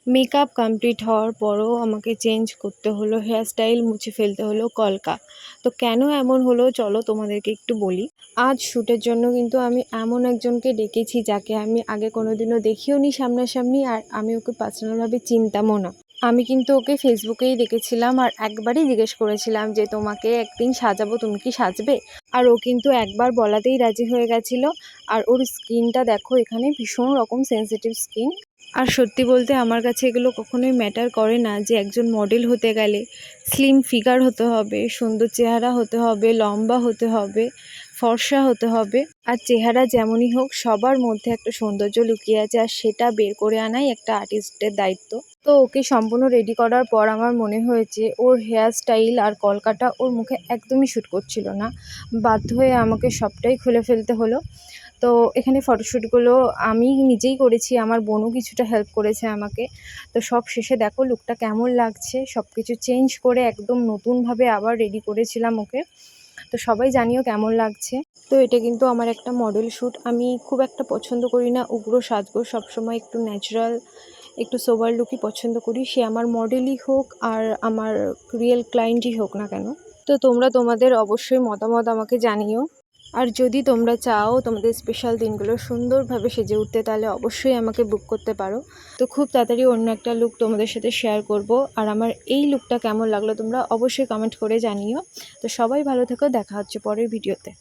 Makeup complete হওয়ার পরও আমাকে চেঞ্জ করতে হলো, হেয়ারস্টাইল মুছে ফেলতে হলো কলকা। তো কেন এমন হলো চলো তোমাদেরকে একটু বলি। আজ শ্যুটের জন্য কিন্তু আমি এমন একজনকে ডেকেছি যাকে আমি আগে কোনোদিনও দেখিও নি সামনাসামনি, আর আমি ওকে পার্সোনালভাবে চিনতামও না। আমি কিন্তু ওকে ফেসবুকেই দেখেছিলাম আর একবারই জিজ্ঞেস করেছিলাম যে তোমাকে একদিন সাজাবো, তুমি কি সাজবে? আর ও কিন্তু একবার বলাতেই রাজি হয়ে গেছিলো। আর ওর স্কিনটা দেখো, এখানে ভীষণ রকম সেন্সিটিভ স্কিন। আর সত্যি বলতে আমার কাছে এগুলো কখনোই ম্যাটার করে না যে একজন মডেল হতে গেলে স্লিম ফিগার হতে হবে, সুন্দর চেহারা হতে হবে, লম্বা হতে হবে, ফর্সা হতে হবে। আর চেহারা যেমনই হোক, সবার মধ্যে একটা সৌন্দর্য লুকিয়ে আছে, আর সেটা বের করে আনাই একটা আর্টিস্টের দায়িত্ব। তো ওকে সম্পূর্ণ রেডি করার পর আমার মনে হয়েছে ওর হেয়ার স্টাইল আর কলকাটা ওর মুখে একদমই শ্যুট করছিল না। বাধ্য হয়ে আমাকে সবটাই খুলে ফেলতে হলো। তো এখানে ফটোশ্যুটগুলো আমি নিজেই করেছি, আমার বোনও কিছুটা হেল্প করেছে আমাকে। তো সব শেষে দেখো লুকটা কেমন লাগছে, সব কিছু চেঞ্জ করে একদম নতুনভাবে আবার রেডি করেছিলাম ওকে। তো সবাই জানিও কেমন লাগছে। তো এটা কিন্তু আমার একটা মডেল শ্যুট। আমি খুব একটা পছন্দ করি না উগ্র সাজগোজ, সবসময় একটু ন্যাচারাল, একটু সোবার লুকই পছন্দ করি, সে আমার মডেলই হোক আর আমার রিয়েল ক্লায়েন্টই হোক না কেন। তো তোমরা তোমাদের অবশ্যই মতামত আমাকে জানিও। আর যদি তোমরা চাও তোমাদের স্পেশাল দিনগুলো সুন্দরভাবে সেজে উঠতে, তাহলে অবশ্যই আমাকে বুক করতে পারো। তো খুব তাড়াতাড়ি অন্য একটা লুক তোমাদের সাথে শেয়ার করব। আর আমার এই লুকটা কেমন লাগলো তোমরা অবশ্যই কমেন্ট করে জানিও। তো সবাই ভালো থেকো, দেখা হচ্ছে পরের ভিডিওতে।